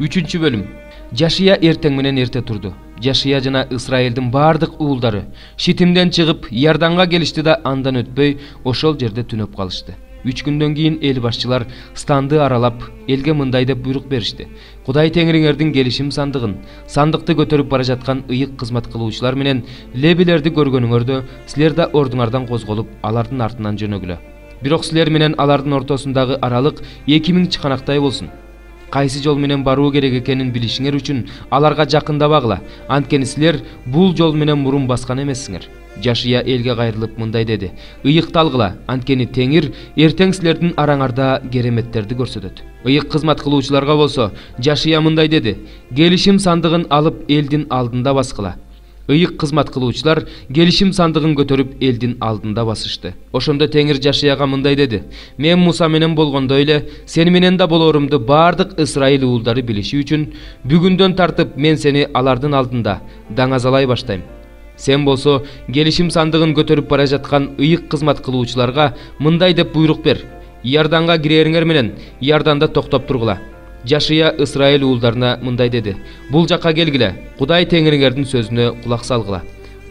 3 bölüm. Жашия эртең менен эрте турду. Жашия жана Исраилдин бардык уулдары Шитимден чыгып Ярданга келишти да андан өтпөй ошол жерде түнөп калышты. 3 күндөн кийин эл башчылар станды аралап элге мындай деп буйрук беришти. Кудай Теңириңердин келишим сандыгын, сандыкты көтөрүп бара жаткан ыйык кызмат кылуучулар менен лебилерди көргөнүңөрдө силер да ордуңардан козголуп алардын артынан жөнөгүлө. Бирок силер менен алардын ортосундагы аралык 2000 чыканактай болсун. Кайсы жол менен баруу керек экенин билишиңер үчүн аларга жакындабагыла. Анткени силер бул жол менен мурун баскан эмессиңер. Жашия элге кайрылып мындай деди: "Ыйыкталгыла, анткени Теңир эртең силердин араңарда кереметтерди көрсөтөт." Ыйык кызмат кылуучуларга болсо Жашия мындай деди: "Келишим сандыгын алып элдин алдында баскыла." Ыйык кызмат кылуучулар келишим сандыгын көтөрүп элдин алдында басышты. Ошондо Теңир Жашияга мындай деди: "Мен Муса менен болгондой эле сени менен да болорумду бардык Исраил уулдары билиши үчүн бүгүндөн тартып мен сени алардын алдында даңазалай баштайм. Сен болсо келишим сандыгын көтөрүп бара жаткан ыйык кызмат кылуучуларга мындай деп буйрук бер: Ярданга кирериңер менен Ярданда токтоп тургула." Жашия Исраил уулдарына мындай деди: "Бул жакка келгиле, Кудай Теңириңердин сөзүнө кулак салгыла."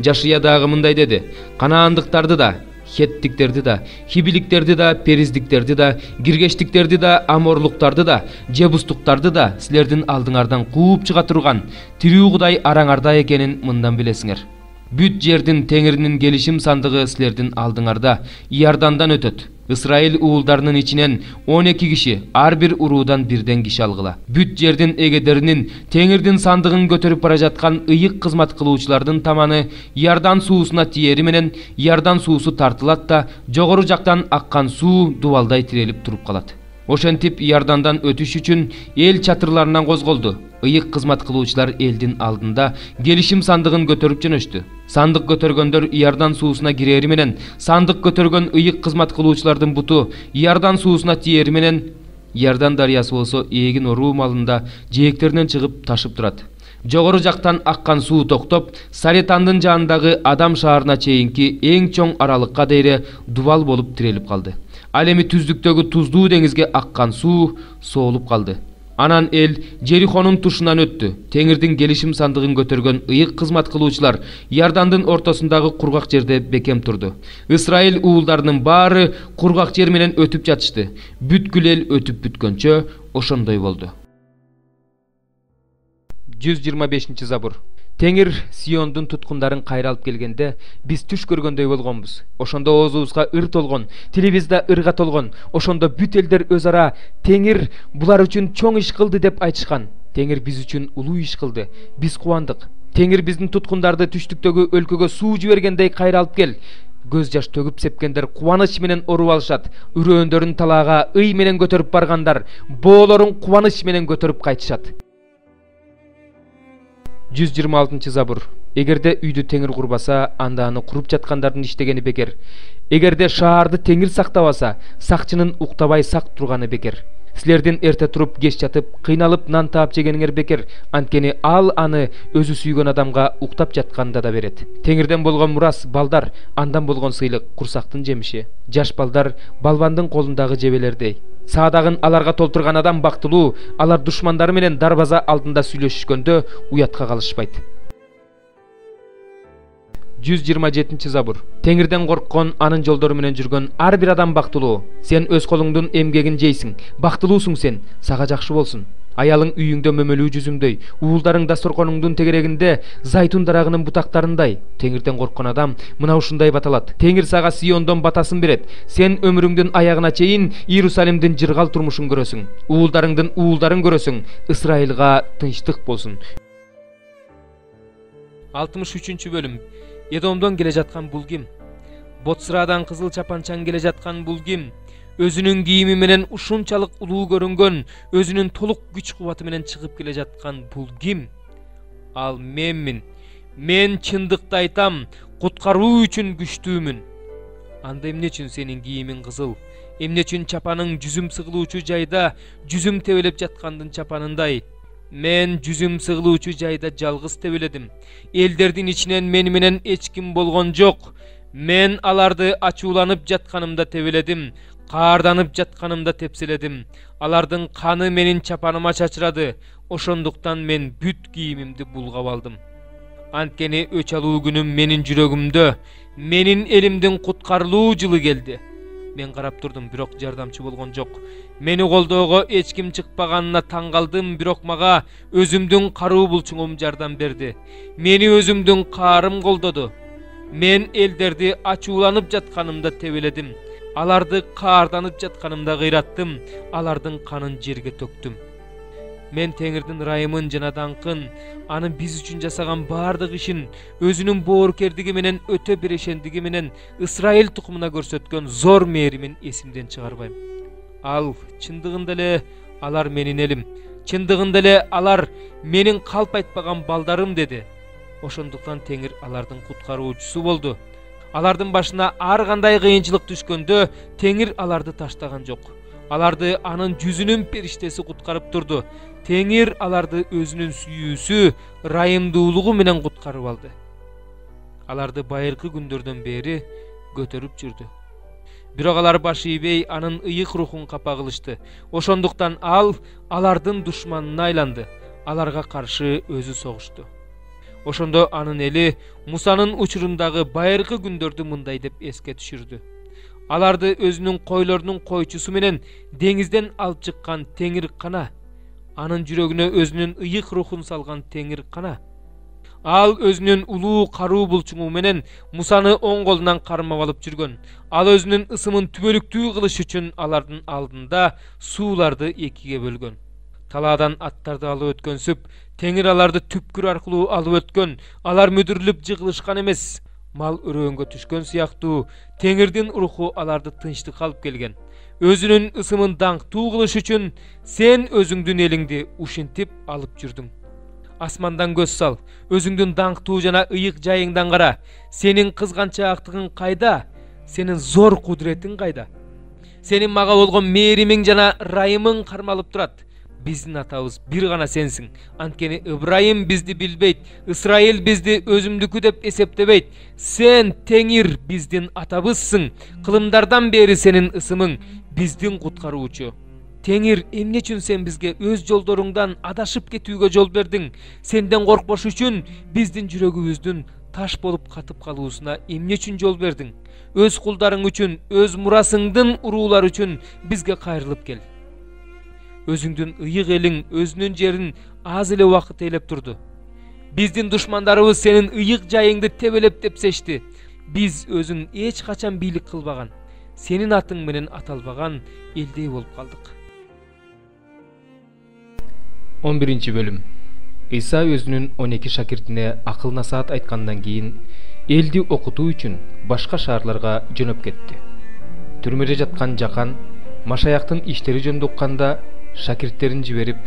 Жашия дагы мындай деди: "Канаандыктарды да, Хеттиктерди да, Хибиликтерди да, Периздиктерди да, Гиргештиктерди да, Аморлуктарды да, Жебустуктарды да силердин алдыңардан кууп чыга турган тирүү Кудай араңарда экенин мындан билесиңер. Бүт жердин Теңиринин келишим сандыгы силердин алдыңарда Иордандан өтөт. Исраил уулдарынын ичинен 12 киши, ар бир уруудан бирден киши алгыла. Бүт жердин эгедеринин Теңирдин сандыгын көтөрүп бара жаткан ыйык кызмат кылуучулардын таманы Иордан суусуна тиери менен Иордан суусу тартылат да жогору жактан аккан суу дубалдай тирелип туруп калат. Ошентип Иордандан өтүш үчүн эл чатырларынан козголду. Ыйык кызмат кылуучулар элдин алдында келишим сандыгын көтөрүп жөнөштү. Сандык көтөргөндөр Иордан суусуна кирери менен сандык көтөргөн ыйык кызмат кылуучулардын буту Иордан суусуна тиери менен Иордан дарыясы болсо эгин оруу малында жээктеринен чыгып ташып турат. Жогору жактан аккан суу токтоп, Саретандын жанындагы Адам шаарына чейинки эң чоң аралыкка дейре дубал болуп тирелип калды. Ал эми түздүктөгү туздуу деңизге аккан суу соолуп калды. Анан эл Жерихонун тушунан өттү. Теңирдин келишим сандыгын көтөргөн ыйык кызмат кылуучулар Иордандын ортосундагы кургак жерде бекем турду. Исраил уулдарынын баары кургак жер менен өтүп жатышты. Бүткүл эл өтүп бүткөнчө ошондой болду. 125 забур. Теңир Сиондун туткундарын кайра алып келгенде биз түш көргөндөй болгонбуз. Ошондо оозубузга ыр толгон, тилибизде ырга толгон. Ошондо бүт элдер өз ара Теңир булар үчүн чоң иш кылды деп айтышкан. Теңир биз үчүн улуу иш кылды. Биз кубандык. Теңир биздин туткундарды түштүктөгү өлкөгө суу жибергендей кайра алып кел. Көз жаш төгүп сепкендер кубаныч менен оруу алышат. Үрөөндөрүн талаага ый менен көтөрүп баргандар боолорун кубаныч менен көтөрүп кайтышат. 126 забур. Эгерде үйдү Теңир курбаса, анда аны куруп жаткандардын иштегени бекер. Эгерде шаарды Теңир сактабаса, сакчынын уктабай сак турганы бекер. Силердин эрте туруп кеч жатып, кыйналып нан таап жегениңер бекер. Анткени ал аны өзү сүйгөн адамга уктап жатканда да берет. Теңирден болгон мурас балдар, андан болгон сыйлык курсактын жемиши. Жаш балдар балбандын колундагы жебелердей. Саадагын аларга толтурган адам бактылуу, алар душмандары менен дарбаза алдында сүйлөшүшкөндө уятка калышпайт. 127 забур. Теңирден корккон, анын жолдору менен жүргөн ар бир адам бактылуу. Сен өз колуңдун эмгегин жейсиң, бактылуусуң сен, сага жакшы болсун. Аялың үйүңдө мөмөлүү жүзүмдөй, уулдарың дасторконуңдун тегерегинде зайтун дарагынын бутактарындай. Теңирден корккон адам мына ушундай баталат. Теңир сага Сиондон батасын берет. Сен өмүрүңдүн аягына чейин Иерусалимдин жыргал турмушун көрөсүң. Уулдарыңдын уулдарын көрөсүң. Исраилга тынчтык болсун. 63 бөлүм. Эдомдон келе жаткан бул ким? Ботсырадан кызыл чапанчан келе жаткан бул ким? Өзүнүн кийими менен ушунчалык улуу көрүнгөн, өзүнүн толук күч кубаты менен чыгып келе жаткан бул ким? Ал менмин. Мен чындыкты айтам, куткаруу үчүн күчтүүмүн. Анда эмне үчүн сенин кийимиң кызыл? Эмне үчүн чапаның жүзүм сыгылуучу жайда жүзүм тебелеп жаткандын чапанындай? Мен жүзүм сыгылуучу жайда жалгыз тебеледим. Элдердин ичинен мени менен эч ким болгон жок. Мен аларды ачууланып жатканымда тебеледим. Каарданып жатканымда тепселедим. Алардын каны менин чапаныма чачырады. Ошондуктан мен бүт кийимимди булгап алдым. Анткени өч алуу күнүм менин жүрөгүмдө, менин элимдин куткарылуу жылы келди. Мен карап турдум, бирок жардамчы болгон жок. Мени колдоого эч ким чыкпаганына таң калдым, бирок мага өзүмдүн каруу булчуңум жардам берди. Мени өзүмдүн каарым колдоду. Мен элдерди ачууланып жатканымда тебеледим. Аларды каарданып жатканымда кыйраттым. Алардын канын жерге төктүм. Мен Теңирдин ырайымын жана даңкын, анын биз үчүн жасаган бардык ишин, өзүнүн боорукердиги менен өтө бирешендиги менен Ысрайыл тукумуна көрсөткөн зор мээримин эсимден чыгарбайм. Ал чындыгында эле алар менин элим, чындыгында эле алар менин калп айтпаган балдарым деди. Ошондуктан Теңир алардын куткаруучусу болду. Алардын башына ар кандай кыйынчылык түшкөндө Теңир аларды таштаган жок. Аларды анын жүзүнүн периштеси куткарып турду. Теңир аларды өзүнүн сүйүүсү, ырайымдуулугу менен куткарып алды. Аларды байыркы күндөрдөн бери көтөрүп жүрдү. Бирок алар баш ийбей анын ыйык рухун капа кылышты. Ошондуктан ал алардын душманына айланды. Аларга каршы өзү согушту. Ошондо анын эли Мусанын учурундагы байыркы күндөрдү мындай деп эске түшүрдү. Аларды өзүнүн койлорунун койчусу менен деңизден алып чыккан Теңир кана. Анын жүрөгүнө өзүнүн ыйык рухун салган Теңир кана. Ал өзүнүн улуу каруу булчуңу менен Мусаны оң колунан кармап алып жүргөн. Ал өзүнүн ысымын түбөлүктүү кылыш үчүн алардын алдында сууларды экиге бөлгөн. Талаадан аттарды алып өткөнсүп, Теңир аларды түпкүр аркылуу алып өткөн. Алар мүдүрүлүп жыгылышкан эмес. Мал өрөөнгө түшкөн сыяктуу Теңирдин руху аларды тынчтыкка алып келген. Өзүнүн ысымын даңктуу кылыш үчүн сен өзүңдүн элиңди ушинтип алып жүрдүң. Асмандан көз сал, өзүңдүн даңктуу жана ыйык жайыңдан кара. Сенин кызганчаактыгың кайда? Сенин зор кудуретиң кайда? Сенин мага болгон мээримиң жана ырайымың кармалып турат. Биздин атабыз бир гана сенсиң. Анткени Ыбрайым бизди билбейт, Ысрайыл бизди өзүмдүкү деп эсептебейт. Сен Теңир биздин атабызсың. Кылымдардан бери сенин ысымың биздин куткаруучу. Теңир, эмне үчүн сен бизге өз жолдоруңдан адашып кетүүгө жол бердиң? Сенден коркпош үчүн биздин жүрөгүбүздүн таш болуп катып калуусуна эмне үчүн жол бердиң? Өз кулдарың үчүн, өз мурасыңдын уруулары үчүн бизге кайрылып кел. Өзүңдүн ыйык элиң өзүнүн жерин аз эле убакыт ээлеп турду. Биздин душмандарыбыз сенин ыйык жайыңды тебелеп тепсешти. Биз өзүң эч качан бийлик кылбаган, сенин атың менен аталбаган элдей болуп калдык. 11 бөлүм. Иса өзүнүн 12 шакиртине акыл насаат айткандан кийин элди окутуу үчүн башка шаарларга жөнөп кетти. Түрмөдө жаткан Жакан Машаяктын иштери жөнүндө укканда шакирттерин жиберип,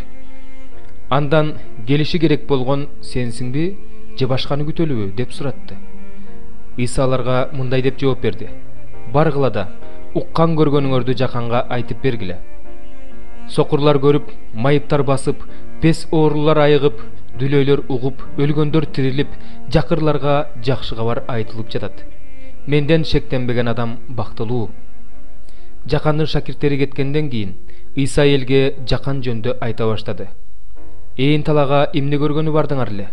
андан келиши керек болгон сенсиңби же башканы күтөлүбү деп суратты. Иса аларга мындай деп жооп берди: баргыла да уккан көргөнүңөрдү Жаканга айтып бергиле. Сокурлар көрүп, майыптар басып, пес оорулар айыгып, дүлөйлөр угуп, өлгөндөр тирилип, жакырларга жакшы кабар айтылып жатат. Менден шектенбеген адам бактылуу. Жакандын шакирттери кеткенден кийин Иса элге Жакан жөнүндө айта баштады. Ээн талага эмне көргөнү бардыңар эле?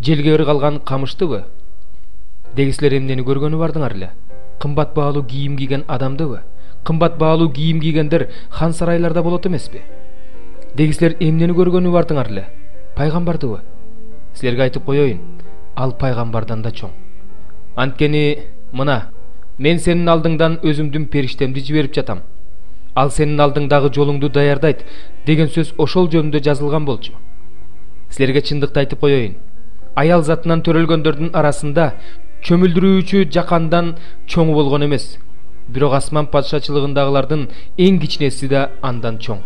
Желге ыргалган камыштыбы? Дегисилер эмнени көргөнү бардыңар эле? Кымбат баалуу кийим кийген адамдыбы? Кымбат баалуу кийим кийгендер хан сарайларда болот эмеспи? Дегисилер эмнени көргөнү бардыңар эле? Пайгамбардыбы? Силерге айтып коеюн, ал пайгамбардан да чоң. Анткени мына, мен сенин алдыңдан өзүмдүн периштемди жиберип жатам. Ал сенин алдыңдагы жолуңду даярдайт деген сөз ошол жөнүндө жазылган болчу. Силерге чындыкты айтып коеюн, аял затынан төрөлгөндөрдүн арасында чөмүлдүрүүчү Жакандан чоңу болгон эмес, бирок асман падышачылыгындагылардын эң кичинеси да андан чоң.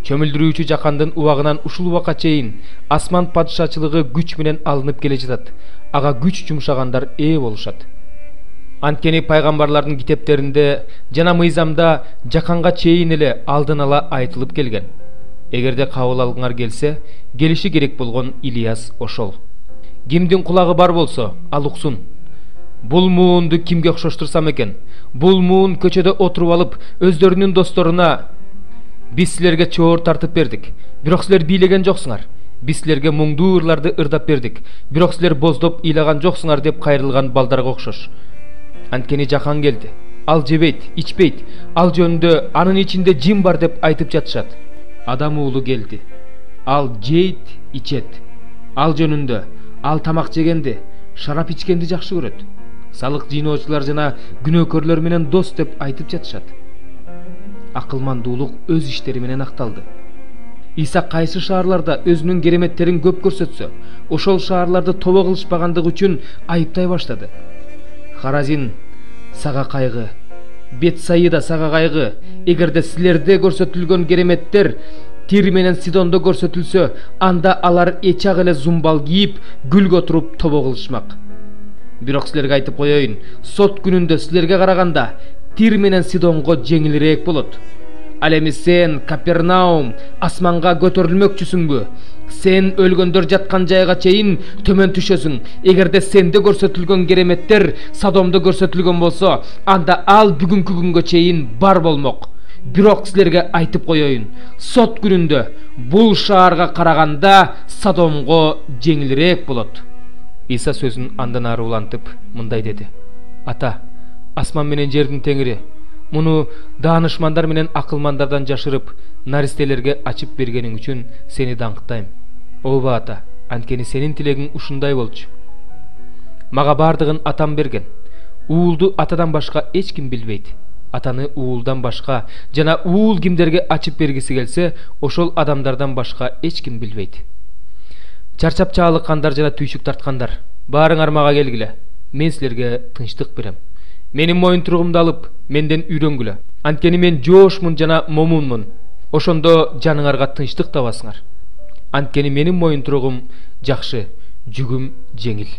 Чөмүлдүрүүчү Жакандын убагынан ушул убакка чейин асман падышачылыгы күч менен алынып келе жатат. Ага күч жумшагандар ээ болушат. Анткени пайгамбарлардын китептеринде жана мыйзамда Жаканга чейин эле алдын ала айтылып келген. Эгерде кабыл алгыңар келсе, келиши керек болгон Илияс ошол. Кимдин кулагы бар болсо, ал уксун. Бул муунду кимге окшоштурсам экен? Бул муун көчөдө отуруп алып, өздөрүнүн досторуна биз силерге чоор тартып бердик, бирок силер бийлеген жоксуңар. Биз силерге муңдуу ырларды ырдап бердик, бирок силер боздоп ыйлаган жоксуңар деп кайрылган балдарга окшош. Анткени жахан келди. Ал жебейт, ичпейт, ал жөнүндө анын ичинде жин бар деп айтып жатышат. Адам уулу келди. Ал жейт, ичет. Ал жөнүндө ал тамак жегенди, шарап ичкенди жакшы көрөт. Салык жыйноочулар жана күнөөкөрлөр менен дос деп айтып жатышат. Акылмандуулук өз иштери менен акталды. Иса кайсы шаарларда өзүнүн кереметтерин көп көрсөтсө, ошол шаарларды тобо кылышпагандыгы үчүн айыптай баштады. Харазин сага кайгы, Бетсаида сага кайгы. Эгерде силерде көрсөтүлгөн кереметтер Тир менен Сидондо көрсөтүлсө, анда алар эчак эле зумбал кийип, гүлгө туруп тобо кылышмак. Бирок силерге айтып коеюн, сот күнүндө силерге караганда Тир менен Сидонго жеңилирээк болот. Ал эми сен, Капернаум, асманга көтөрүлмөкчүсүңбү? Сен өлгөндөр жаткан жайга чейин төмөн түшөсүң. Эгерде сенде көрсөтүлгөн кереметтер Содомдо көрсөтүлгөн болсо, анда ал бүгүнкү күнгө чейин бар болмок. Бирок силерге айтып коеюн, сот күнүндө бул шаарга караганда Содомго жеңилирээк болот. Иса сөзүн андан ары улантып мындай деди: Ата, асман менен жердин теңири, муну даанышмандар менен акылмандардан жашырып, наристелерге ачып бергениң үчүн сени даңктайм. Ооба ата, анткени сенин тилегиң ушундай болчу. Мага бардыгын атам берген. Уулду атадан башка эч ким билбейт. Атаны уулдан башка жана уул кимдерге ачып бергиси келсе, ошол адамдардан башка эч ким билбейт. Чарчап чаалыккандар жана түйшүк тарткандар, баарыңар мага келгиле. Мен силерге тынчтык берем. Менин моюнтуругумду алып, менден үйрөнгүлө. Анткени мен жоошмун жана момунмун. Ошондо жаныңарга тынчтык табасыңар. Анткени менин моюнтуругум жакшы, жүгүм жеңил.